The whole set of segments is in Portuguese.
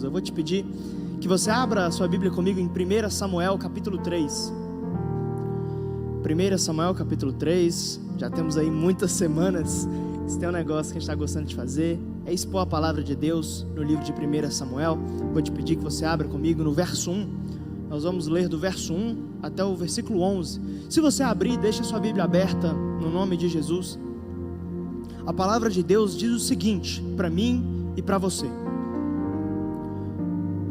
Eu vou te pedir que você abra a sua Bíblia comigo em 1 Samuel capítulo 3. 1 Samuel capítulo 3, já temos aí muitas semanas. Se tem um negócio que a gente está gostando de fazer, é expor a palavra de Deus no livro de 1 Samuel. Vou te pedir que você abra comigo no verso 1. Nós vamos ler do verso 1 até o versículo 11. Se você abrir, deixa a sua Bíblia aberta no nome de Jesus. A palavra de Deus diz o seguinte para mim e para você: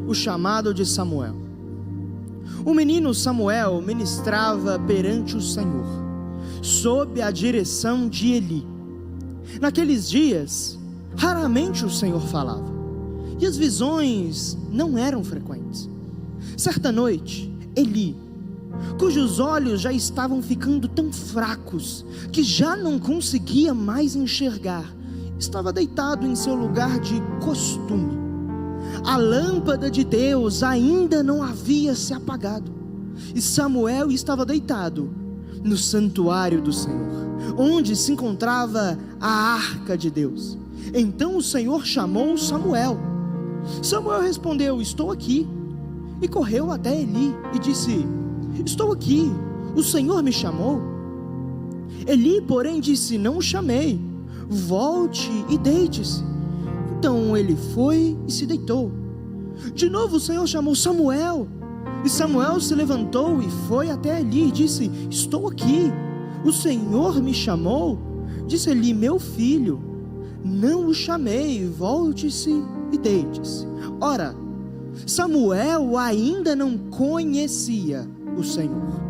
o chamado de Samuel. O menino Samuel ministrava perante o Senhor, sob a direção de Eli. Naqueles dias, raramente o Senhor falava, e as visões não eram frequentes. Certa noite, Eli, cujos olhos já estavam ficando tão fracos que já não conseguia mais enxergar, estava deitado em seu lugar de costume. A lâmpada de Deus ainda não havia se apagado, e Samuel estava deitado no santuário do Senhor, onde se encontrava a arca de Deus. Então o Senhor chamou Samuel. Samuel respondeu: estou aqui. E correu até Eli e disse: estou aqui, o Senhor me chamou. Eli, porém, disse: não o chamei, volte e deite-se. Então ele foi e se deitou. De novo o Senhor chamou: Samuel. E Samuel se levantou e foi até Eli e disse: estou aqui, o Senhor me chamou. Disse Eli: meu filho, não o chamei, volte-se e deite-se. Ora, Samuel ainda não conhecia o Senhor.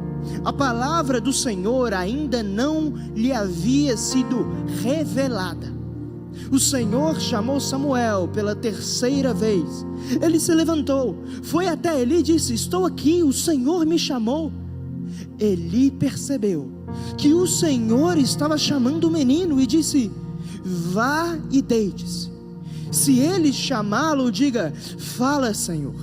A palavra do Senhor ainda não lhe havia sido revelada. O Senhor chamou Samuel pela terceira vez. Ele se levantou, foi até Eli e disse: estou aqui, o Senhor me chamou. Eli percebeu que o Senhor estava chamando o menino e disse: vá e deite-se. Se ele chamá-lo, diga: fala, Senhor,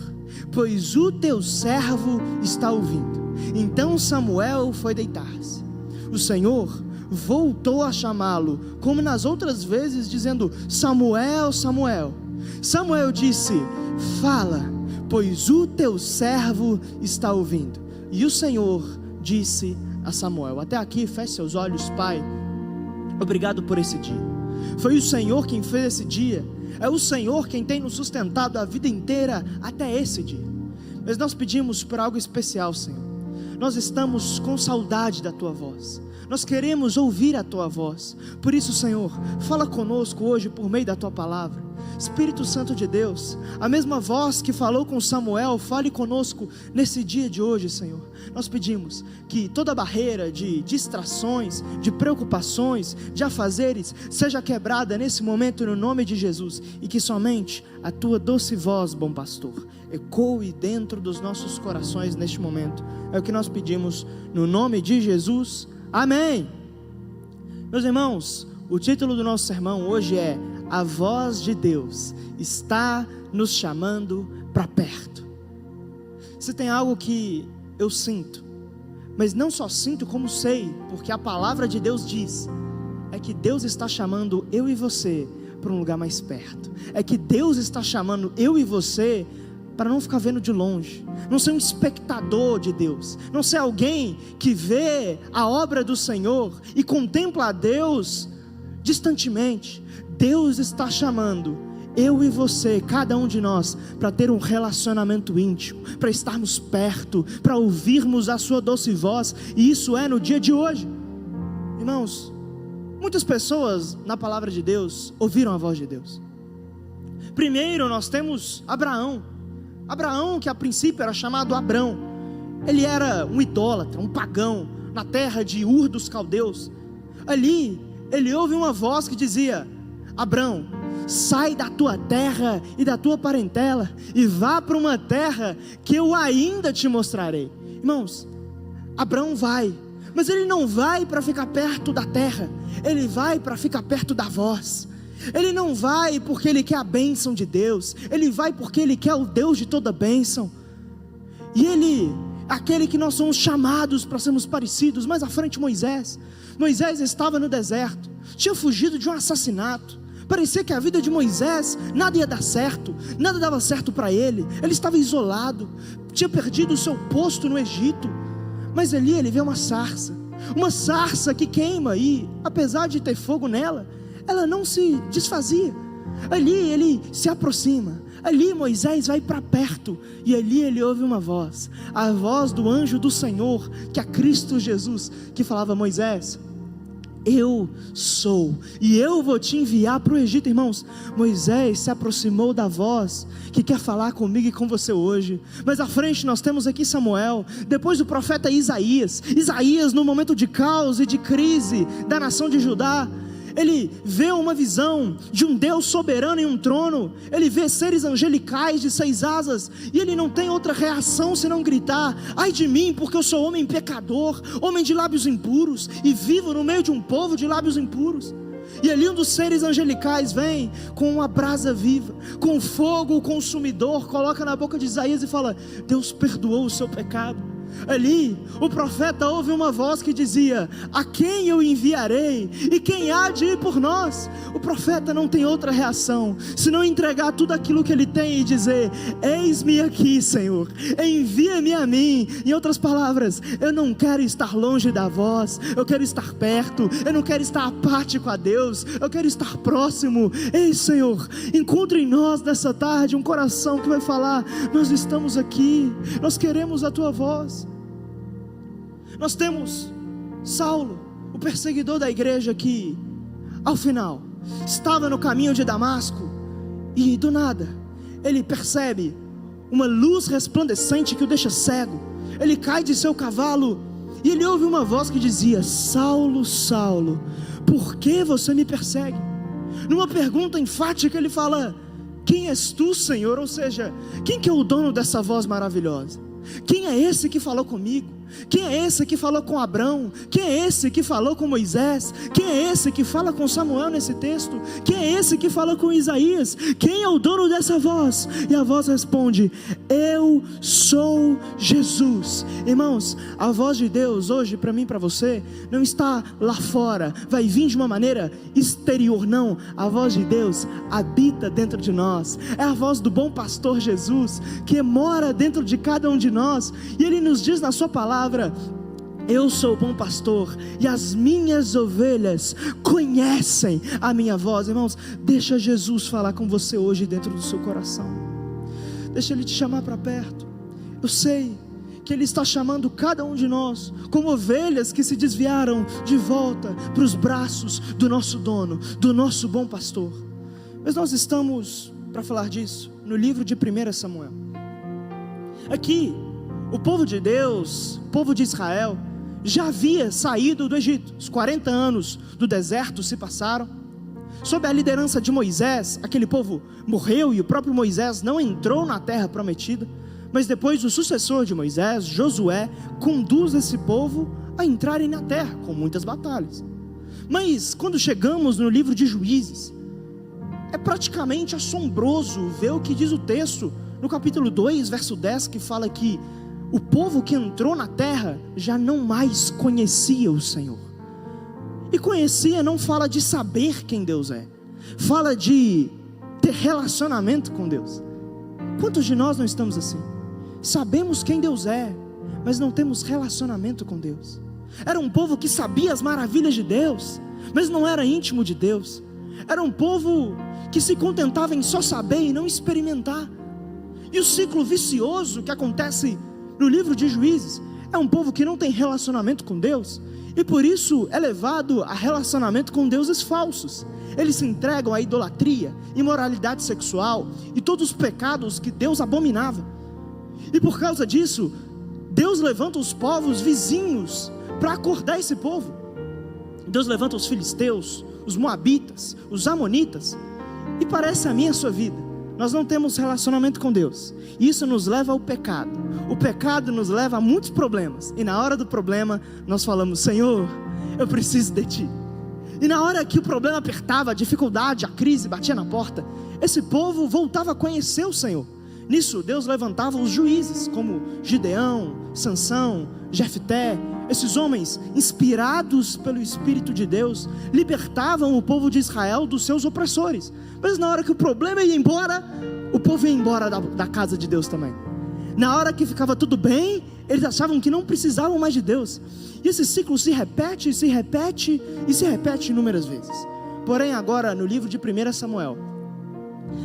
pois o teu servo está ouvindo. Então Samuel foi deitar-se. O Senhor voltou a chamá-lo, como nas outras vezes, dizendo: Samuel, Samuel. Samuel disse: fala, pois o teu servo está ouvindo. E o Senhor disse a Samuel: até aqui, feche seus olhos. Pai, obrigado por esse dia. Foi o Senhor quem fez esse dia. É o Senhor quem tem nos sustentado a vida inteira até esse dia. Mas nós pedimos por algo especial, Senhor. Nós estamos com saudade da Tua voz. Nós queremos ouvir a Tua voz. Por isso, Senhor, fala conosco hoje por meio da Tua palavra. Espírito Santo de Deus, a mesma voz que falou com Samuel, fale conosco nesse dia de hoje, Senhor. Nós pedimos que toda barreira de distrações, de preocupações, de afazeres, seja quebrada nesse momento no nome de Jesus, e que somente a Tua doce voz, bom pastor, ecoe dentro dos nossos corações neste momento. É o que nós pedimos no nome de Jesus. Amém. Meus irmãos, o título do nosso sermão hoje é: a voz de Deus está nos chamando para perto. Se tem algo que eu sinto, mas não só sinto como sei, porque a palavra de Deus diz, é que Deus está chamando eu e você para um lugar mais perto. É que Deus está chamando eu e você para não ficar vendo de longe, não ser um espectador de Deus, não ser alguém que vê a obra do Senhor e contempla a Deus distantemente. Deus está chamando eu e você, cada um de nós, para ter um relacionamento íntimo, para estarmos perto, para ouvirmos a sua doce voz, e isso é no dia de hoje. Irmãos, muitas pessoas na palavra de Deus ouviram a voz de Deus. Primeiro nós temos Abraão, que a princípio era chamado Abrão. Ele era um idólatra, um pagão, na terra de Ur dos Caldeus. Ali ele ouve uma voz que dizia: Abrão, sai da tua terra e da tua parentela e vá para uma terra que eu ainda te mostrarei. Irmãos, Abrão vai, mas ele não vai para ficar perto da terra, ele vai para ficar perto da voz. Ele não vai porque ele quer a bênção de Deus, ele vai porque ele quer o Deus de toda bênção. E ele, aquele que nós somos chamados para sermos parecidos. Mais à frente, Moisés estava no deserto, tinha fugido de um assassinato, Parecia que a vida de Moisés, nada ia dar certo, nada dava certo para ele. Ele estava isolado, tinha perdido o seu posto no Egito. Mas ali ele vê uma sarça que queima, e apesar de ter fogo nela, ela não se desfazia. Ali ele se aproxima, ali Moisés vai para perto, e ali ele ouve uma voz, a voz do anjo do Senhor, que é Cristo Jesus, que falava: Moisés, eu sou, e eu vou te enviar para o Egito. Irmãos, Moisés se aproximou da voz que quer falar comigo e com você hoje. Mas à frente nós temos aqui Samuel, depois o profeta Isaías, no momento de caos e de crise da nação de Judá, ele vê uma visão de um Deus soberano em um trono, ele vê seres angelicais de 6 asas, e ele não tem outra reação senão gritar: ai de mim, porque eu sou homem pecador, homem de lábios impuros, e vivo no meio de um povo de lábios impuros. E ali um dos seres angelicais vem com uma brasa viva, com fogo consumidor, coloca na boca de Isaías e fala: Deus perdoou o seu pecado. Ali o profeta ouve uma voz que dizia: a quem eu enviarei, e quem há de ir por nós? O profeta não tem outra reação senão entregar tudo aquilo que ele tem e dizer: eis-me aqui, Senhor, envia-me a mim. Em outras palavras, eu não quero estar longe da voz, eu quero estar perto, eu não quero estar apático a Deus, eu quero estar próximo. Ei, Senhor, encontre em nós nessa tarde um coração que vai falar: nós estamos aqui, nós queremos a tua voz. Nós temos Saulo, o perseguidor da igreja, que ao final estava no caminho de Damasco, e do nada ele percebe uma luz resplandecente que o deixa cego. Ele cai de seu cavalo e ele ouve uma voz que dizia: Saulo, Saulo, por que você me persegue? Numa pergunta enfática ele fala: quem és tu, Senhor? Ou seja, quem que é o dono dessa voz maravilhosa? Quem é esse que falou comigo? Quem é esse que falou com Abrão? Quem é esse que falou com Moisés? Quem é esse que fala com Samuel nesse texto? Quem é esse que falou com Isaías? Quem é o dono dessa voz? E a voz responde: eu sou Jesus. Irmãos, a voz de Deus hoje para mim e para você não está lá fora, vai vir de uma maneira exterior, não. A voz de Deus habita dentro de nós. É a voz do bom pastor Jesus, que mora dentro de cada um de nós, e Ele nos diz na sua palavra: eu sou o bom pastor, e as minhas ovelhas conhecem a minha voz. Irmãos, deixa Jesus falar com você hoje dentro do seu coração. Deixa Ele te chamar para perto. Eu sei que Ele está chamando cada um de nós como ovelhas que se desviaram de volta para os braços do nosso dono, do nosso bom pastor. Mas nós estamos, para falar disso, no livro de 1 Samuel. Aqui o povo de Deus, o povo de Israel, já havia saído do Egito. Os 40 anos do deserto se passaram. Sob a liderança de Moisés, aquele povo morreu e o próprio Moisés não entrou na terra prometida. Mas depois o sucessor de Moisés, Josué, conduz esse povo a entrarem na terra, com muitas batalhas. Mas quando chegamos no livro de Juízes, é praticamente assombroso ver o que diz o texto no capítulo 2, verso 10, que fala que o povo que entrou na terra já não mais conhecia o Senhor. E conhecia não fala de saber quem Deus é, fala de ter relacionamento com Deus. Quantos de nós não estamos assim? Sabemos quem Deus é, mas não temos relacionamento com Deus. Era um povo que sabia as maravilhas de Deus, mas não era íntimo de Deus. Era um povo que se contentava em só saber e não experimentar. E o ciclo vicioso que acontece no livro de Juízes é um povo que não tem relacionamento com Deus, e por isso é levado a relacionamento com deuses falsos. Eles se entregam à idolatria, imoralidade sexual e todos os pecados que Deus abominava. E por causa disso, Deus levanta os povos vizinhos para acordar esse povo. Deus levanta os filisteus, os moabitas, os amonitas. E parece a mim e a sua vida, nós não temos relacionamento com Deus, e isso nos leva ao pecado. O pecado nos leva a muitos problemas, e na hora do problema nós falamos: Senhor, eu preciso de Ti. E na hora que o problema apertava, a dificuldade, a crise batia na porta, esse povo voltava a conhecer o Senhor. Nisso, Deus levantava os juízes, como Gideão, Sansão, Jefté. Esses homens, inspirados pelo Espírito de Deus, libertavam o povo de Israel dos seus opressores. Mas na hora que o problema ia embora, o povo ia embora da casa de Deus também. Na hora que ficava tudo bem, eles achavam que não precisavam mais de Deus. E esse ciclo se repete, se repete e se repete inúmeras vezes. Porém, agora no livro de 1 Samuel,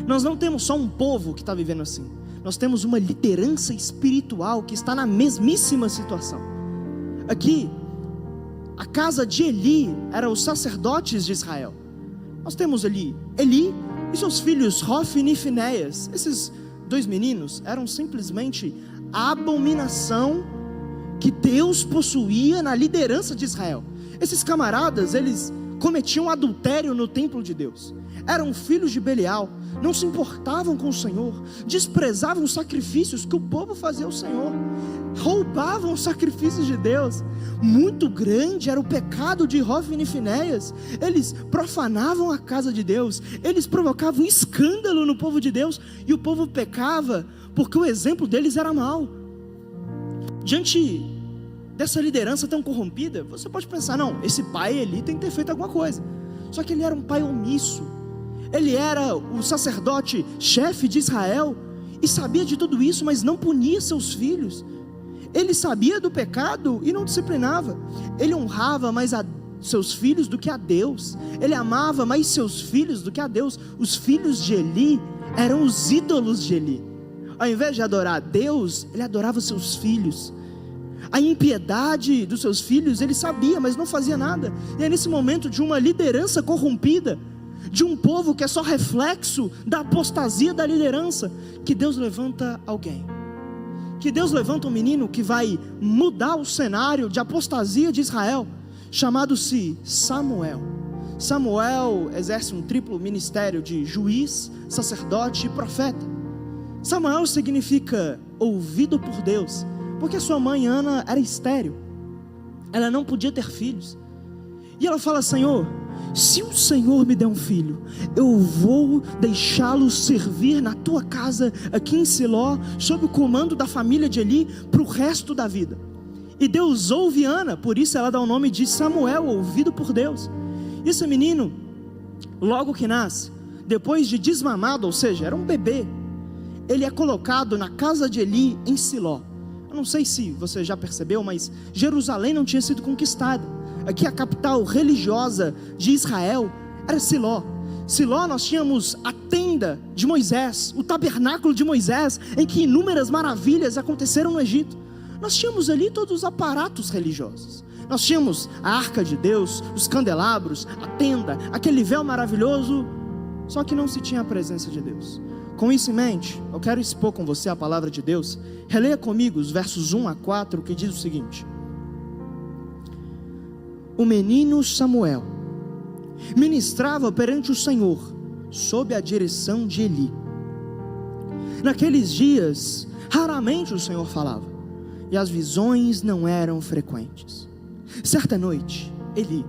nós não temos só um povo que está vivendo assim. Nós temos uma liderança espiritual que está na mesmíssima situação. Aqui, a casa de Eli eram os sacerdotes de Israel. Nós temos ali Eli e seus filhos Hofni e Finéias. Esses dois meninos eram simplesmente a abominação que Deus possuía na liderança de Israel. Esses camaradas, eles cometiam adultério no templo de Deus. Eram filhos de Belial, não se importavam com o Senhor, desprezavam os sacrifícios que o povo fazia ao Senhor, roubavam os sacrifícios de Deus. Muito grande era o pecado de Hofni e Finéias. Eles profanavam a casa de Deus, eles provocavam escândalo no povo de Deus, e o povo pecava porque o exemplo deles era mau. Diante dessa liderança tão corrompida, você pode pensar, não, esse pai Eli tem que ter feito alguma coisa. Só que ele era um pai omisso. Ele era o sacerdote chefe de Israel e sabia de tudo isso, mas não punia seus filhos. Ele sabia do pecado e não disciplinava. Ele honrava mais a seus filhos do que a Deus. Ele amava mais seus filhos do que a Deus. Os filhos de Eli eram os ídolos de Eli. Ao invés de adorar a Deus, ele adorava seus filhos. A impiedade dos seus filhos ele sabia, mas não fazia nada. E é nesse momento de uma liderança corrompida, de um povo que é só reflexo da apostasia da liderança, que Deus levanta alguém, que Deus levanta um menino que vai mudar o cenário de apostasia de Israel, chamado-se Samuel. Samuel exerce um triplo ministério de juiz, sacerdote e profeta. Samuel significa ouvido por Deus, porque sua mãe Ana era estéril, ela não podia ter filhos, e ela fala: Senhor, se o Senhor me der um filho, eu vou deixá-lo servir na tua casa aqui em Siló, sob o comando da família de Eli, para o resto da vida. E Deus ouve Ana, por isso ela dá o nome de Samuel, ouvido por Deus. E esse menino, logo que nasce, depois de desmamado, ou seja, era um bebê, ele é colocado na casa de Eli em Siló. Eu não sei se você já percebeu, mas Jerusalém não tinha sido conquistada. Aqui a capital religiosa de Israel era Siló. Siló nós tínhamos a tenda de Moisés, o tabernáculo de Moisés, em que inúmeras maravilhas aconteceram no Egito. Nós tínhamos ali todos os aparatos religiosos. Nós tínhamos a arca de Deus, os candelabros, a tenda, aquele véu maravilhoso, só que não se tinha a presença de Deus. Com isso em mente, eu quero expor com você a palavra de Deus. Releia comigo os versos 1 a 4, que diz o seguinte: o menino Samuel ministrava perante o Senhor, sob a direção de Eli. Naqueles dias, raramente o Senhor falava, e as visões não eram frequentes. Certa noite, Eli,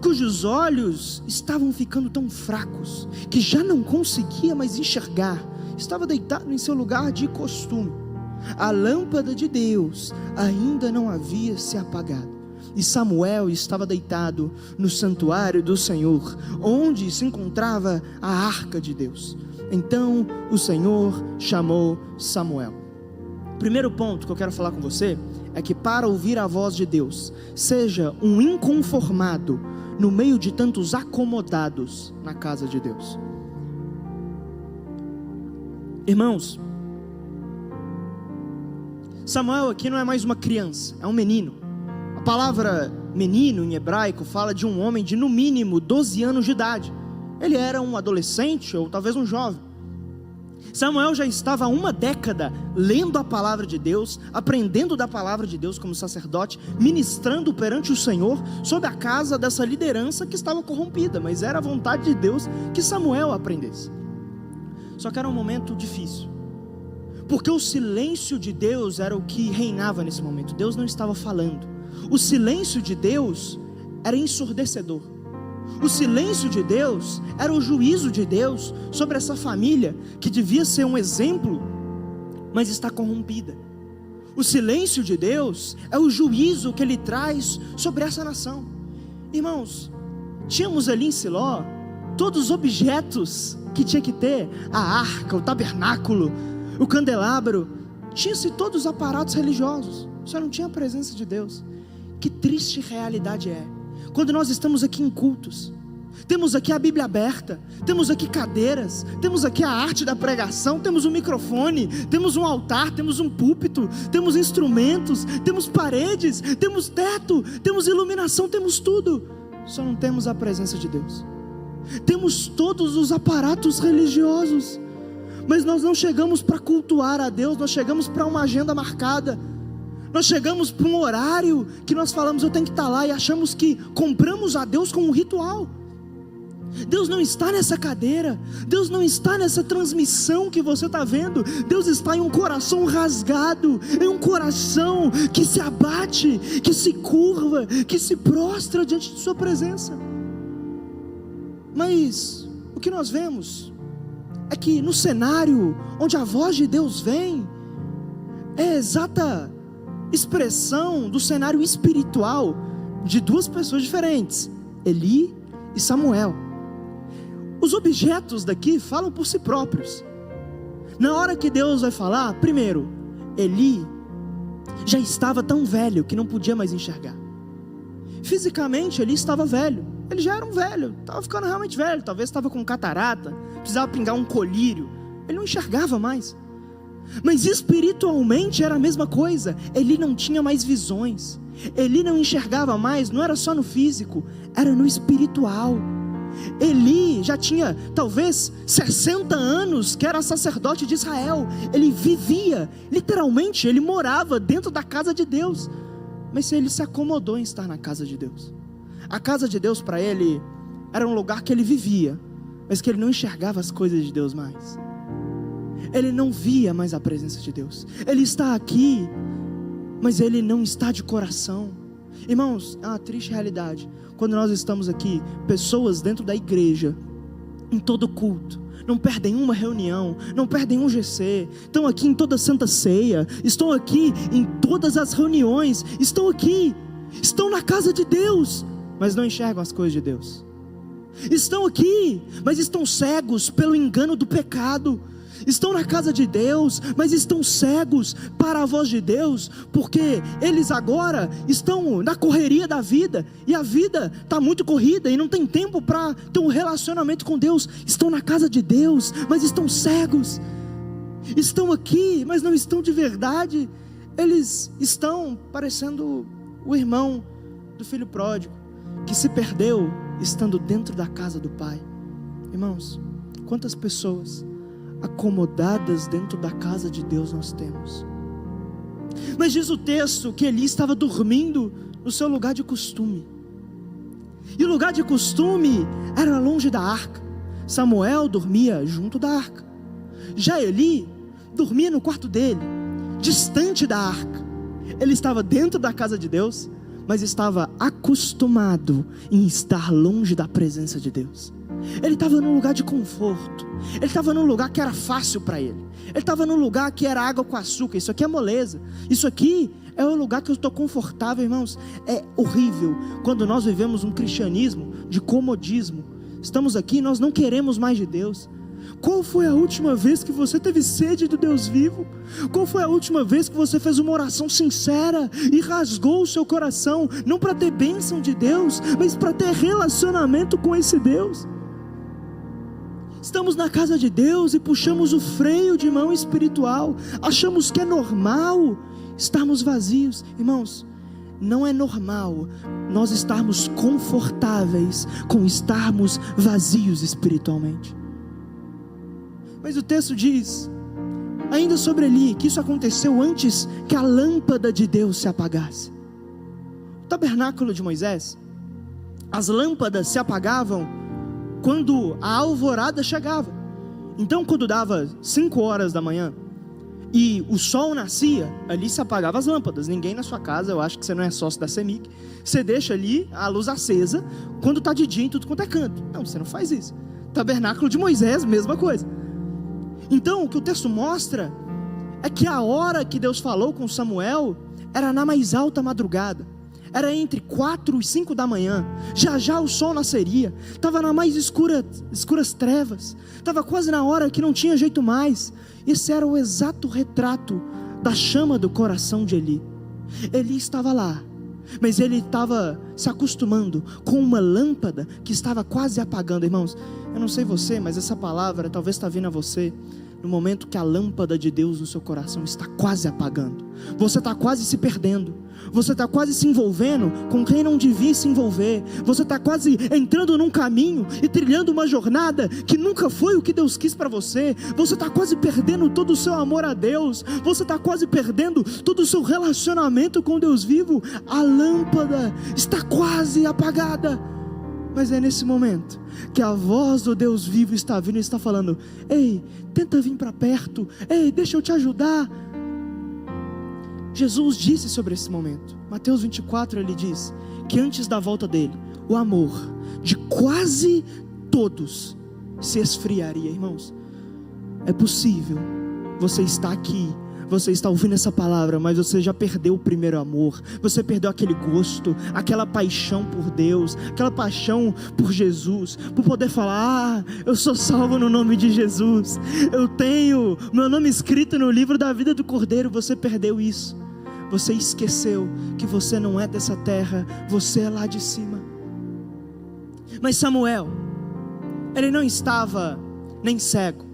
cujos olhos estavam ficando tão fracos, que já não conseguia mais enxergar, estava deitado em seu lugar de costume. A lâmpada de Deus ainda não havia se apagado, e Samuel estava deitado no santuário do Senhor, onde se encontrava a arca de Deus. Então o Senhor chamou Samuel. Primeiro ponto que eu quero falar com você é que para ouvir a voz de Deus, seja um inconformado no meio de tantos acomodados na casa de Deus. Irmãos, Samuel aqui não é mais uma criança, é um menino. A palavra menino em hebraico fala de um homem de no mínimo 12 anos de idade. Ele era um adolescente ou talvez um jovem. Samuel já estava há uma década lendo a palavra de Deus, aprendendo da palavra de Deus como sacerdote, ministrando perante o Senhor, sob a casa dessa liderança que estava corrompida, mas era a vontade de Deus que Samuel aprendesse. Só que era um momento difícil, porque o silêncio de Deus era o que reinava nesse momento. Deus não estava falando. O silêncio de Deus era ensurdecedor. O silêncio de Deus era o juízo de Deus sobre essa família que devia ser um exemplo mas está corrompida. O silêncio de Deus é o juízo que Ele traz sobre essa nação. Irmãos, tínhamos ali em Siló todos os objetos que tinha que ter: a arca, o tabernáculo, o candelabro. Tinha-se todos os aparatos religiosos, só não tinha a presença de Deus. Que triste realidade é quando nós estamos aqui em cultos, temos aqui a Bíblia aberta, temos aqui cadeiras, temos aqui a arte da pregação, temos um microfone, temos um altar, temos um púlpito, temos instrumentos, temos paredes, temos teto, temos iluminação, temos tudo, só não temos a presença de Deus. Temos todos os aparatos religiosos, mas nós não chegamos para cultuar a Deus, nós chegamos para uma agenda marcada, nós chegamos para um horário que nós falamos, eu tenho que estar lá, e achamos que compramos a Deus com um ritual. Deus não está nessa cadeira, Deus não está nessa transmissão que você está vendo. Deus está em um coração rasgado, em um coração que se abate, que se curva, que se prostra diante de sua presença. Mas o que nós vemos é que no cenário onde a voz de Deus vem, é a exata expressão do cenário espiritual de duas pessoas diferentes, Eli e Samuel. Os objetos daqui falam por si próprios. Na hora que Deus vai falar, primeiro, Eli já estava tão velho que não podia mais enxergar. Fisicamente Eli estava velho, ele já era um velho, estava ficando realmente velho, talvez estava com catarata, precisava pingar um colírio, ele não enxergava mais. Mas espiritualmente era a mesma coisa, Eli não tinha mais visões, Eli não enxergava mais, não era só no físico, era no espiritual. Eli já tinha talvez 60 anos que era sacerdote de Israel, ele vivia, literalmente ele morava dentro da casa de Deus, mas ele se acomodou em estar na casa de Deus. A casa de Deus para ele era um lugar que ele vivia, mas que ele não enxergava as coisas de Deus mais. Ele não via mais a presença de Deus. Ele está aqui, mas ele não está de coração. Irmãos, é uma triste realidade quando nós estamos aqui, pessoas dentro da igreja, em todo culto, não perdem uma reunião, não perdem um GC, estão aqui em toda Santa Ceia, estão aqui em todas as reuniões, estão aqui, estão na casa de Deus, mas não enxergam as coisas de Deus. Estão aqui, mas estão cegos pelo engano do pecado. Estão na casa de Deus, mas estão cegos para a voz de Deus, porque eles agora estão na correria da vida, e a vida está muito corrida, e não tem tempo para ter um relacionamento com Deus. Estão na casa de Deus, mas estão cegos. Estão aqui, mas não estão de verdade. Eles estão parecendo o irmão do filho pródigo, que se perdeu estando dentro da casa do pai. Irmãos, quantas pessoas acomodadas dentro da casa de Deus nós temos. Mas diz o texto que Eli estava dormindo no seu lugar de costume, e o lugar de costume era longe da arca. Samuel dormia junto da arca, já Eli dormia no quarto dele, distante da arca. Ele estava dentro da casa de Deus, mas estava acostumado em estar longe da presença de Deus. Ele estava num lugar de conforto, ele estava num lugar que era fácil para ele, ele estava num lugar que era água com açúcar. Isso aqui é moleza, isso aqui é o lugar que eu estou confortável. Irmãos, é horrível quando nós vivemos um cristianismo de comodismo. Estamos aqui e nós não queremos mais de Deus. Qual foi a última vez que você teve sede do Deus vivo? Qual foi a última vez que você fez uma oração sincera e rasgou o seu coração, não para ter bênção de Deus, mas para ter relacionamento com esse Deus? Estamos na casa de Deus e puxamos o freio de mão espiritual, achamos que é normal estarmos vazios. Irmãos, não é normal nós estarmos confortáveis com estarmos vazios espiritualmente. Mas o texto diz, ainda sobre Eli, que isso aconteceu antes que a lâmpada de Deus se apagasse. O tabernáculo de Moisés, as lâmpadas se apagavam quando a alvorada chegava. Então quando dava 5 horas da manhã e o sol nascia, ali se apagavam as lâmpadas. Ninguém na sua casa, eu acho que você não é sócio da CEMIC, você deixa ali a luz acesa quando está de dia em tudo quanto é canto. Não, você não faz isso. Tabernáculo de Moisés, mesma coisa. Então o que o texto mostra é que a hora que Deus falou com Samuel era na mais alta madrugada, era entre 4 e 5 da manhã, já o sol nasceria, estava na mais escuras trevas, estava quase na hora que não tinha jeito mais. Esse era o exato retrato da chama do coração de Eli. Eli estava lá, mas ele estava se acostumando com uma lâmpada que estava quase apagando. Irmãos, eu não sei você, mas essa palavra talvez está vindo a você no momento que a lâmpada de Deus no seu coração está quase apagando, você está quase se perdendo, você está quase se envolvendo com quem não devia se envolver, você está quase entrando num caminho e trilhando uma jornada que nunca foi o que Deus quis para você, você está quase perdendo todo o seu amor a Deus, você está quase perdendo todo o seu relacionamento com Deus vivo, a lâmpada está quase apagada. Mas é nesse momento que a voz do Deus vivo está vindo e está falando: ei, tenta vir para perto, ei, deixa eu te ajudar. Jesus disse sobre esse momento, Mateus 24, ele diz que antes da volta dele, o amor de quase todos se esfriaria. Irmãos, é possível você estar aqui, você está ouvindo essa palavra, mas você já perdeu o primeiro amor, você perdeu aquele gosto, aquela paixão por Deus, aquela paixão por Jesus, por poder falar: eu sou salvo no nome de Jesus, eu tenho meu nome escrito no livro da vida do Cordeiro. Você perdeu isso, você esqueceu que você não é dessa terra, você é lá de cima. Mas Samuel, ele não estava nem cego,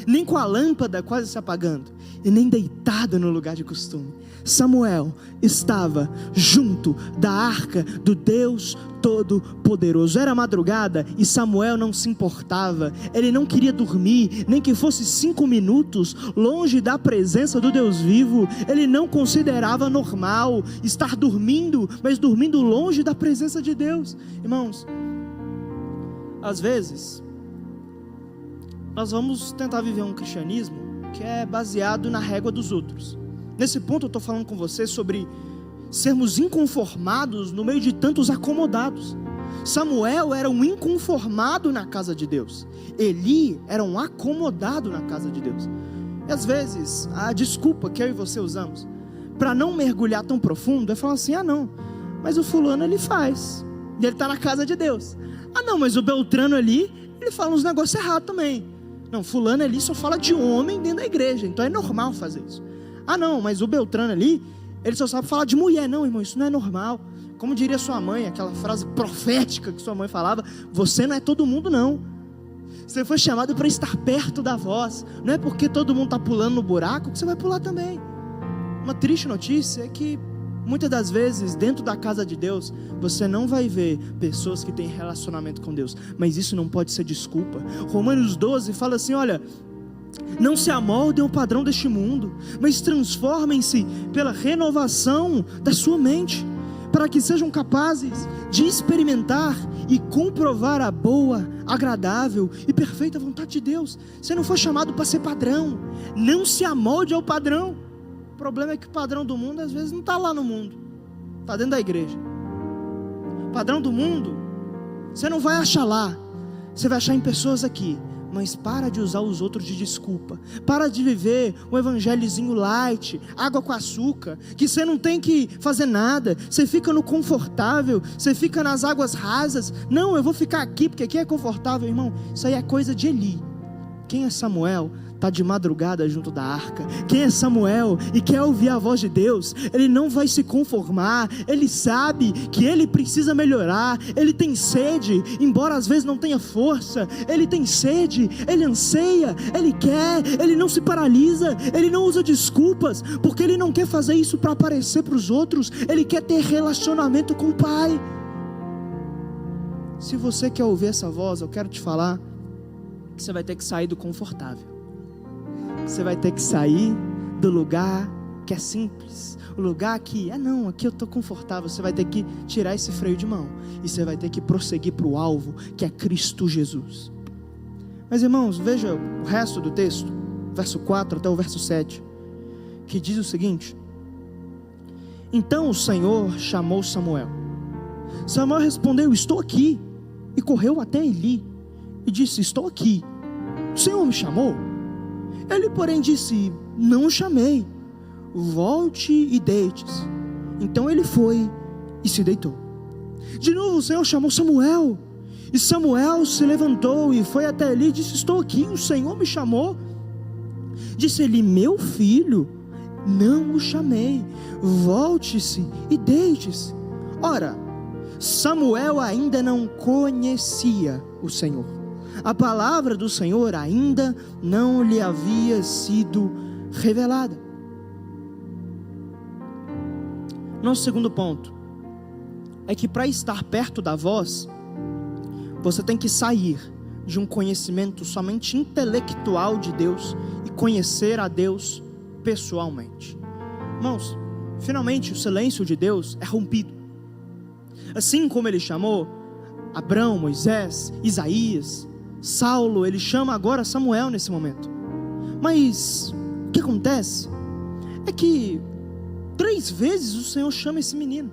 nem com a lâmpada quase se apagando, e nem deitado no lugar de costume. Samuel estava junto da arca do Deus Todo-Poderoso. Era madrugada e Samuel não se importava, ele não queria dormir, nem que fosse 5 minutos longe da presença do Deus vivo. Ele não considerava normal estar dormindo, mas dormindo longe da presença de Deus. Irmãos, às vezes nós vamos tentar viver um cristianismo que é baseado na régua dos outros. Nesse ponto eu estou falando com você sobre sermos inconformados no meio de tantos acomodados. Samuel era um inconformado na casa de Deus, Eli era um acomodado na casa de Deus. E às vezes a desculpa que eu e você usamos para não mergulhar tão profundo é falar assim: ah não, mas o fulano ele faz, e ele está na casa de Deus. Ah não, mas o Beltrano ali, ele fala uns negócios errados também. Não, fulano ali só fala de homem dentro da igreja, então é normal fazer isso. Ah não, mas o Beltrano ali, ele só sabe falar de mulher. Não, irmão, isso não é normal. Como diria sua mãe, aquela frase profética que sua mãe falava: você não é todo mundo não, você foi chamado para estar perto da voz. Não é porque todo mundo está pulando no buraco que você vai pular também. Uma triste notícia é que muitas das vezes dentro da casa de Deus você não vai ver pessoas que têm relacionamento com Deus, mas isso não pode ser desculpa. Romanos 12 fala assim: olha, não se amoldem ao padrão deste mundo, mas transformem-se pela renovação da sua mente, para que sejam capazes de experimentar e comprovar a boa, agradável e perfeita vontade de Deus. Você não foi chamado para ser padrão, não se amolde ao padrão. O problema é que o padrão do mundo às vezes não está lá no mundo, está dentro da igreja. O padrão do mundo você não vai achar lá, você vai achar em pessoas aqui. Mas para de usar os outros de desculpa, para de viver um evangelhozinho light, água com açúcar, que você não tem que fazer nada, você fica no confortável, você fica nas águas rasas. Não, eu vou ficar aqui porque aqui é confortável. Irmão, isso aí é coisa de Eli. Quem é Samuel? Está de madrugada junto da arca. Quem é Samuel e quer ouvir a voz de Deus? Ele não vai se conformar, ele sabe que ele precisa melhorar, ele tem sede, embora às vezes não tenha força, ele tem sede, ele anseia, ele quer, ele não se paralisa, ele não usa desculpas, porque ele não quer fazer isso para aparecer para os outros, ele quer ter relacionamento com o Pai. Se você quer ouvir essa voz, eu quero te falar que você vai ter que sair do confortável. Você vai ter que sair do lugar que é simples, o lugar que, não, aqui eu estou confortável. Você vai ter que tirar esse freio de mão, e você vai ter que prosseguir para o alvo, que é Cristo Jesus. Mas irmãos, veja o resto do texto, verso 4 até o verso 7, que diz o seguinte: então o Senhor chamou Samuel. Samuel respondeu: estou aqui. E correu até Eli e disse: estou aqui, o Senhor me chamou? Ele, porém, disse: não o chamei, volte e deite-se. Então ele foi e se deitou. De novo o Senhor chamou Samuel, e Samuel se levantou e foi até Eli e disse: estou aqui, o Senhor me chamou. Disse ele: meu filho, não o chamei, volte-se e deite-se. Ora, Samuel ainda não conhecia o Senhor, a palavra do Senhor ainda não lhe havia sido revelada. Nosso segundo ponto é que para estar perto da voz, você tem que sair de um conhecimento somente intelectual de Deus e conhecer a Deus pessoalmente. Irmãos, finalmente o silêncio de Deus é rompido. Assim como ele chamou Abrão, Moisés, Isaías, Saulo, ele chama agora Samuel nesse momento. Mas o que acontece é que 3 vezes o Senhor chama esse menino,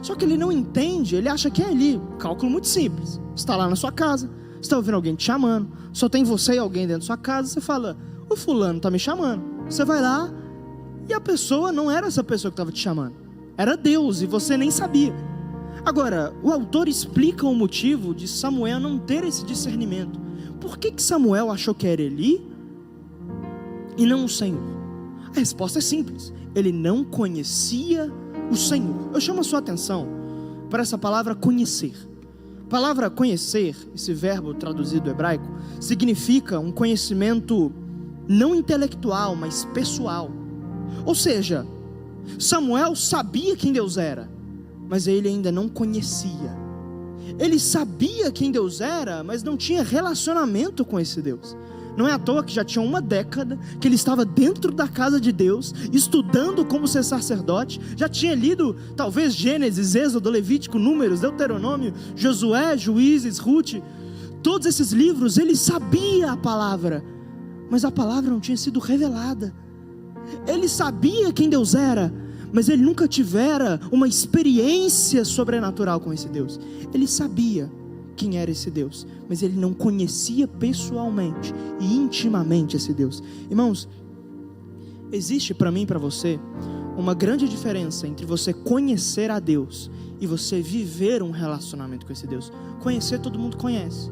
só que ele não entende, ele acha que é ali. Cálculo muito simples: está lá na sua casa, está ouvindo alguém te chamando, só tem você e alguém dentro da sua casa. Você fala: o fulano está me chamando. Você vai lá e a pessoa não era essa pessoa que estava te chamando, era Deus, e você nem sabia. Agora, o autor explica o motivo de Samuel não ter esse discernimento. Por que Samuel achou que era Eli e não o Senhor? A resposta é simples: ele não conhecia o Senhor. Eu chamo a sua atenção para essa palavra conhecer. A palavra conhecer, esse verbo traduzido do hebraico, significa um conhecimento não intelectual, mas pessoal. Ou seja, Samuel sabia quem Deus era, mas ele ainda não conhecia. Ele sabia quem Deus era, mas não tinha relacionamento com esse Deus. Não é à toa que já tinha 1 década que ele estava dentro da casa de Deus, estudando como ser sacerdote. Já tinha lido talvez Gênesis, Êxodo, Levítico, Números, Deuteronômio, Josué, Juízes, Ruth. Todos esses livros, ele sabia a palavra, mas a palavra não tinha sido revelada. Ele sabia quem Deus era, mas ele nunca tivera uma experiência sobrenatural com esse Deus. Ele sabia quem era esse Deus, mas ele não conhecia pessoalmente e intimamente esse Deus. Irmãos, existe para mim e para você uma grande diferença entre você conhecer a Deus e você viver um relacionamento com esse Deus. Conhecer, todo mundo conhece.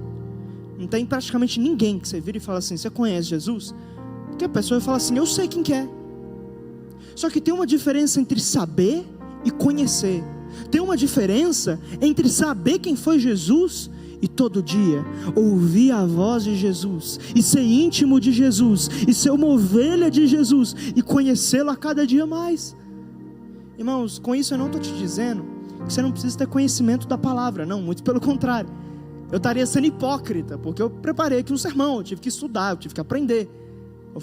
Não tem praticamente ninguém que você vira e fala assim: você conhece Jesus? Porque a pessoa fala assim: eu sei quem que é. Só que tem uma diferença entre saber e conhecer. Tem uma diferença entre saber quem foi Jesus e todo dia ouvir a voz de Jesus, e ser íntimo de Jesus, e ser uma ovelha de Jesus, e conhecê-lo a cada dia mais. Irmãos, com isso eu não estou te dizendo que você não precisa ter conhecimento da palavra. Não, muito pelo contrário. Eu estaria sendo hipócrita, porque eu preparei aqui um sermão, eu tive que estudar, eu tive que aprender. Eu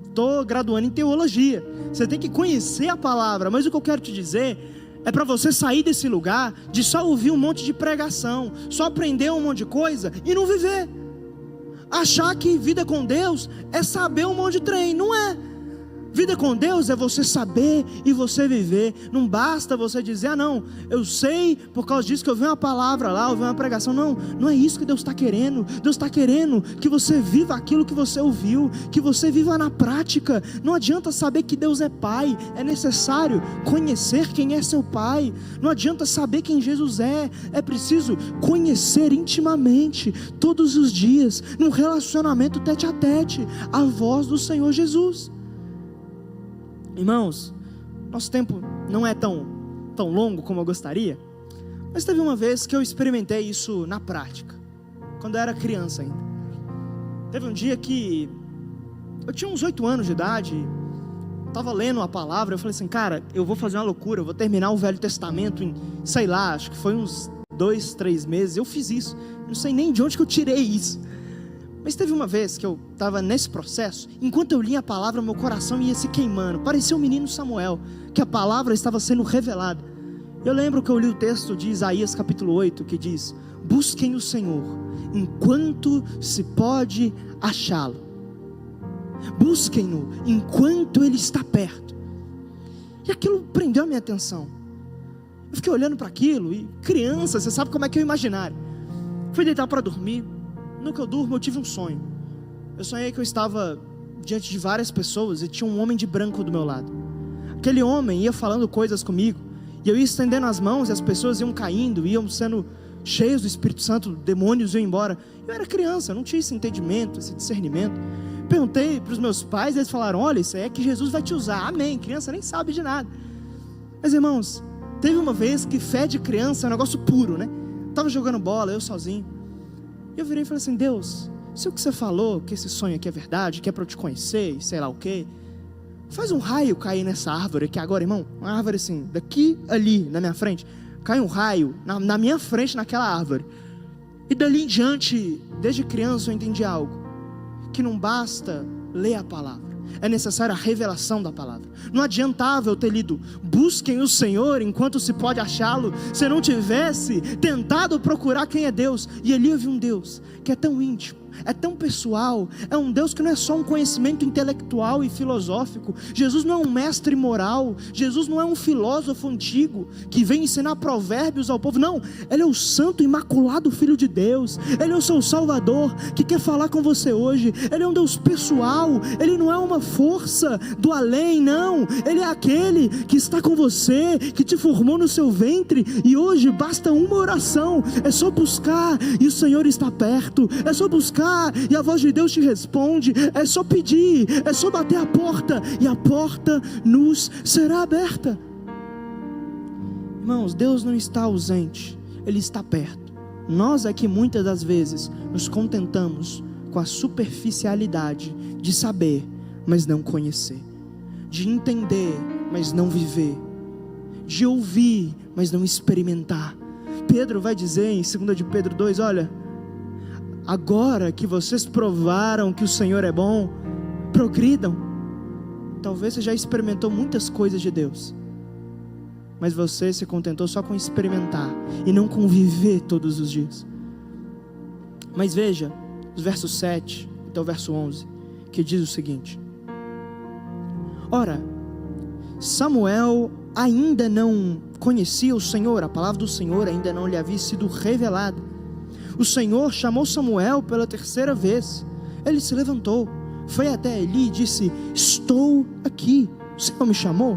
estou graduando em teologia. Você tem que conhecer a palavra, mas o que eu quero te dizer é para você sair desse lugar de só ouvir um monte de pregação, só aprender um monte de coisa e não viver. Achar que vida com Deus é saber um monte de trem. Não é. Vida com Deus é você saber e você viver. Não basta você dizer: ah não, eu sei por causa disso que eu vi uma palavra lá, eu vi uma pregação. Não, não é isso que Deus está querendo. Deus está querendo que você viva aquilo que você ouviu, que você viva na prática. Não adianta saber que Deus é Pai, é necessário conhecer quem é seu Pai. Não adianta saber quem Jesus é preciso conhecer intimamente, todos os dias, num relacionamento tete a tete, a voz do Senhor Jesus. Irmãos, nosso tempo não é tão longo como eu gostaria, mas teve uma vez que eu experimentei isso na prática, quando eu era criança ainda. Teve um dia que eu tinha uns 8 anos de idade, estava lendo a palavra, eu falei assim: cara, eu vou fazer uma loucura, eu vou terminar o Velho Testamento em, sei lá, acho que foi uns 2, 3 meses, eu fiz isso, não sei nem de onde que eu tirei isso. Mas teve uma vez que eu estava nesse processo, enquanto eu lia a palavra, meu coração ia se queimando, parecia o menino Samuel, que a palavra estava sendo revelada. Eu lembro que eu li o texto de Isaías capítulo 8, que diz: busquem o Senhor, enquanto se pode achá-lo. Busquem-no, enquanto Ele está perto. E aquilo prendeu a minha atenção. Eu fiquei olhando para aquilo, e criança, você sabe como é que é o imaginário. Fui deitar para dormir. No que eu durmo, eu tive um sonho. Eu sonhei que eu estava diante de várias pessoas e tinha um homem de branco do meu lado. Aquele homem ia falando coisas comigo, e eu ia estendendo as mãos e as pessoas iam caindo, iam sendo cheios do Espírito Santo, demônios iam embora. Eu era criança, eu não tinha esse entendimento, esse discernimento. Perguntei para os meus pais, eles falaram: olha, isso aí é que Jesus vai te usar. Amém. Criança nem sabe de nada. Mas irmãos, teve uma vez que fé de criança é um negócio puro, né? Estava jogando bola, eu sozinho, e eu virei e falei assim: Deus, se o que você falou, que esse sonho aqui é verdade, que é para eu te conhecer, e sei lá o quê, faz um raio cair nessa árvore, que agora, irmão, uma árvore assim, daqui, ali, na minha frente, cai um raio, na minha frente, naquela árvore. E dali em diante, desde criança eu entendi algo, que não basta ler a palavra, é necessária a revelação da palavra. Não adiantava eu ter lido: busquem o Senhor enquanto se pode achá-lo, se eu não tivesse tentado procurar quem é Deus. E ali eu vi um Deus que é tão íntimo, é tão pessoal, é um Deus que não é só um conhecimento intelectual e filosófico. Jesus não é um mestre moral, Jesus não é um filósofo antigo que vem ensinar provérbios ao povo. Não, Ele é o santo imaculado Filho de Deus. Ele é o seu Salvador que quer falar com você hoje. Ele é um Deus pessoal, Ele não é uma força do além, não. Ele é aquele que está com você, que te formou no seu ventre, e hoje basta uma oração, é só buscar e o Senhor está perto. É só buscar e a voz de Deus te responde. É só pedir, é só bater a porta e a porta nos será aberta. Irmãos, Deus não está ausente, Ele está perto. Nós aqui muitas das vezes nos contentamos com a superficialidade de saber, mas não conhecer, de entender, mas não viver, de ouvir, mas não experimentar. Pedro vai dizer em 2 de Pedro 2, olha, agora que vocês provaram que o Senhor é bom, progridam. Talvez você já experimentou muitas coisas de Deus, mas você se contentou só com experimentar e não com viver todos os dias. Mas veja, os versos 7 até o verso 11, que diz o seguinte: ora, Samuel ainda não conhecia o Senhor, a palavra do Senhor ainda não lhe havia sido revelada. O Senhor chamou Samuel pela terceira vez. Ele se levantou, foi até Eli e disse: estou aqui, o Senhor me chamou?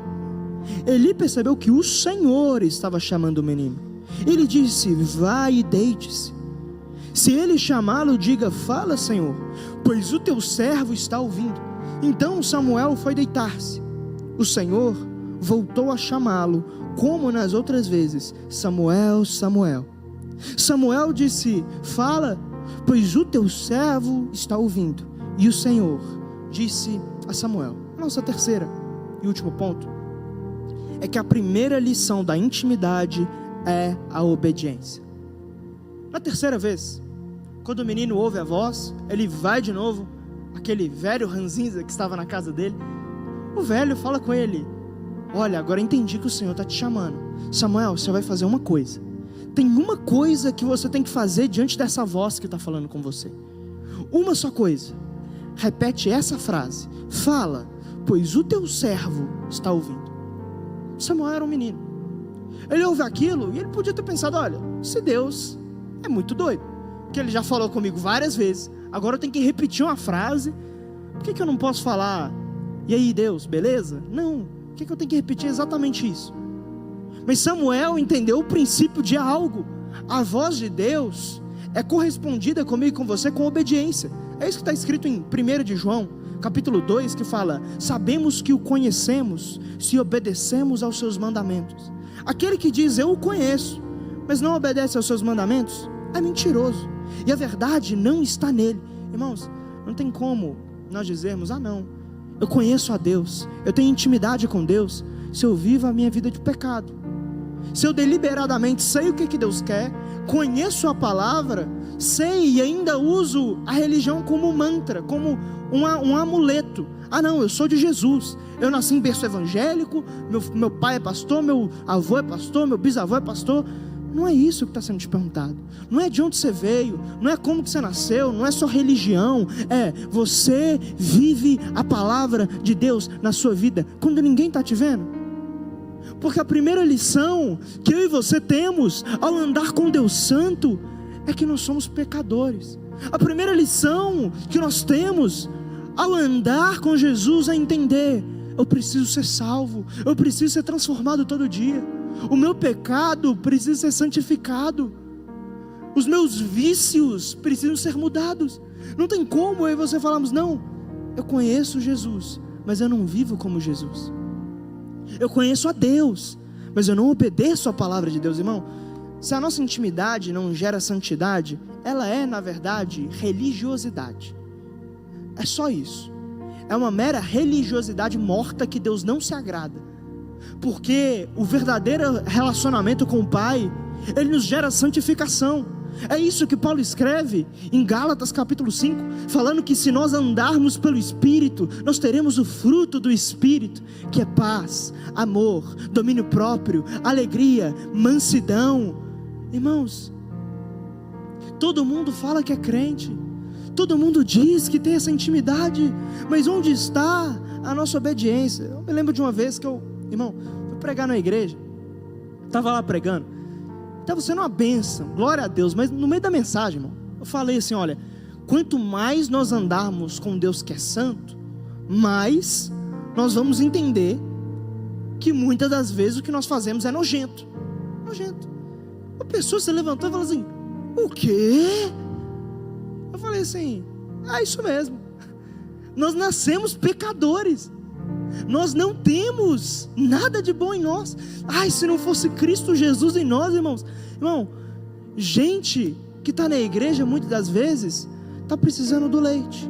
Eli percebeu que o Senhor estava chamando o menino. Ele disse: vai e deite-se. Se ele chamá-lo, diga: fala, Senhor, pois o teu servo está ouvindo. Então Samuel foi deitar-se. O Senhor voltou a chamá-lo, como nas outras vezes: Samuel, Samuel. Samuel disse: fala, pois o teu servo está ouvindo. E o Senhor disse a Samuel. Nossa terceira e último ponto é que a primeira lição da intimidade é a obediência. Na terceira vez, quando o menino ouve a voz, ele vai de novo, aquele velho ranzinza que estava na casa dele. O velho fala com ele: olha, agora entendi que o Senhor está te chamando. Samuel, você vai fazer uma coisa. Tem uma coisa que você tem que fazer diante dessa voz que está falando com você. Uma só coisa. Repete essa frase: fala, pois o teu servo está ouvindo. Samuel era um menino. Ele ouve aquilo e ele podia ter pensado: olha, se Deus é muito doido, que ele já falou comigo várias vezes, agora eu tenho que repetir uma frase. Por que eu não posso falar: e aí Deus, beleza? Não, por que eu tenho que repetir exatamente isso? Mas Samuel entendeu o princípio de algo. A voz de Deus é correspondida comigo e com você com obediência. É isso que está escrito em 1 de João, capítulo 2, que fala: sabemos que o conhecemos se obedecemos aos seus mandamentos. Aquele que diz eu o conheço, mas não obedece aos seus mandamentos, é mentiroso, e a verdade não está nele. Irmãos, não tem como nós dizermos: ah não, eu conheço a Deus, eu tenho intimidade com Deus, se eu vivo a minha vida de pecado. Se eu deliberadamente sei o que Deus quer, conheço a palavra, sei e ainda uso a religião como mantra, como um amuleto. Ah não, eu sou de Jesus, eu nasci em berço evangélico, meu pai é pastor, meu avô é pastor, meu bisavô é pastor. Não é isso que está sendo te perguntado. Não é de onde você veio, não é como que você nasceu, não é só religião. É, você vive a palavra de Deus na sua vida quando ninguém está te vendo. Porque a primeira lição que eu e você temos ao andar com Deus Santo é que nós somos pecadores. A primeira lição que nós temos ao andar com Jesus, a entender: eu preciso ser salvo, eu preciso ser transformado todo dia, o meu pecado precisa ser santificado, os meus vícios precisam ser mudados. Não tem como eu e você falarmos: não, eu conheço Jesus, mas eu não vivo como Jesus. Eu conheço a Deus, mas eu não obedeço a palavra de Deus. Irmão, se a nossa intimidade não gera santidade, ela é, na verdade, religiosidade. É só isso. É uma mera religiosidade morta que Deus não se agrada. Porque o verdadeiro relacionamento com o Pai, ele nos gera santificação. É isso que Paulo escreve em Gálatas capítulo 5, falando que se nós andarmos pelo Espírito, nós teremos o fruto do Espírito, que é paz, amor, domínio próprio, alegria, mansidão. Irmãos, todo mundo fala que é crente, todo mundo diz que tem essa intimidade, mas onde está a nossa obediência? Eu me lembro de uma vez que irmão, fui pregar na igreja, estava lá pregando, estava sendo uma bênção, glória a Deus, mas no meio da mensagem, irmão, eu falei assim: olha, quanto mais nós andarmos com Deus que é santo, mais nós vamos entender que muitas das vezes o que nós fazemos é nojento. A pessoa se levantou e falou assim: o quê? Eu falei assim: é isso mesmo, nós nascemos pecadores, nós não temos nada de bom em nós. Se não fosse Cristo Jesus em nós, irmão, gente que está na igreja muitas das vezes está precisando do leite,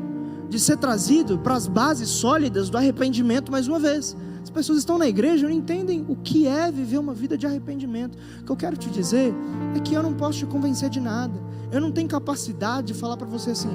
de ser trazido para as bases sólidas do arrependimento mais uma vez. As pessoas estão na igreja e não entendem o que é viver uma vida de arrependimento. O que eu quero te dizer é que eu não posso te convencer de nada, eu não tenho capacidade de falar para você assim: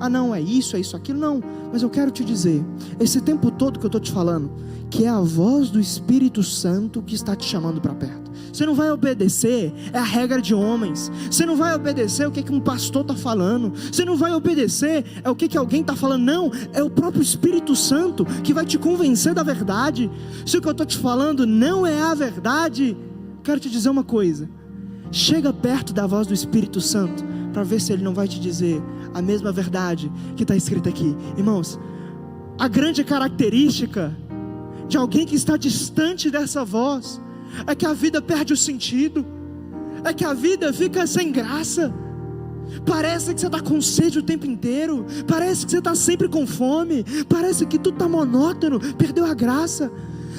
não, é isso, aquilo, não. Mas eu quero te dizer, esse tempo todo que eu estou te falando, que é a voz do Espírito Santo que está te chamando para perto. Você não vai obedecer a regra de homens, você não vai obedecer o que um pastor está falando, você não vai obedecer o que alguém está falando, não, é o próprio Espírito Santo que vai te convencer da verdade. Se o que eu estou te falando não é a verdade, quero te dizer uma coisa: chega perto da voz do Espírito Santo, para ver se ele não vai te dizer a mesma verdade que está escrita aqui. Irmãos, a grande característica de alguém que está distante dessa voz é que a vida perde o sentido, é que a vida fica sem graça. Parece que você está com sede o tempo inteiro, parece que você está sempre com fome, parece que tudo está monótono, perdeu a graça.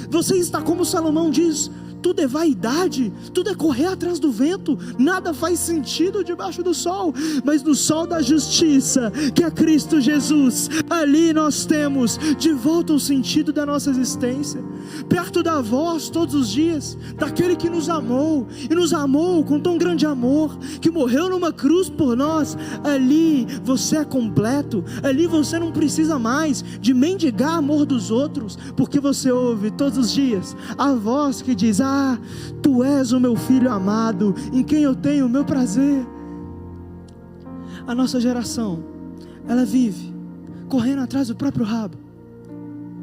Você está como Salomão diz: tudo é vaidade, tudo é correr atrás do vento, nada faz sentido debaixo do sol. Mas no sol da justiça, que é Cristo Jesus, ali nós temos de volta o sentido da nossa existência, perto da voz todos os dias, daquele que nos amou, e nos amou com tão grande amor, que morreu numa cruz por nós. Ali você é completo, ali você não precisa mais de mendigar amor dos outros, porque você ouve todos os dias a voz que diz: tu és o meu filho amado, em quem eu tenho o meu prazer. A nossa geração, ela vive correndo atrás do próprio rabo,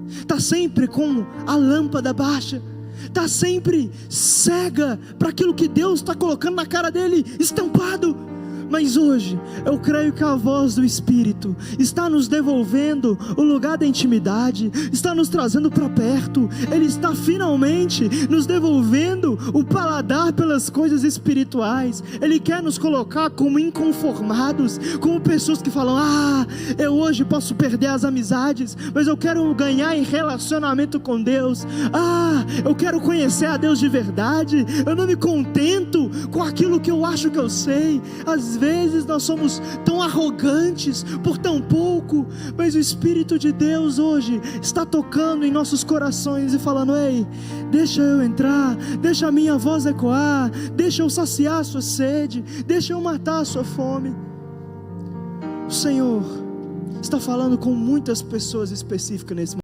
está sempre com a lâmpada baixa, está sempre cega para aquilo que Deus está colocando na cara dele estampado. Mas hoje, eu creio que a voz do Espírito está nos devolvendo o lugar da intimidade, está nos trazendo para perto. Ele está finalmente nos devolvendo o paladar pelas coisas espirituais. Ele quer nos colocar como inconformados, como pessoas que falam: eu hoje posso perder as amizades, mas eu quero ganhar em relacionamento com Deus. Eu quero conhecer a Deus de verdade, eu não me contento com aquilo que eu acho que eu sei. Às vezes nós somos tão arrogantes por tão pouco, mas o Espírito de Deus hoje está tocando em nossos corações e falando: ei, deixa eu entrar, deixa a minha voz ecoar, deixa eu saciar a sua sede, deixa eu matar a sua fome. O Senhor está falando com muitas pessoas específicas nesse momento.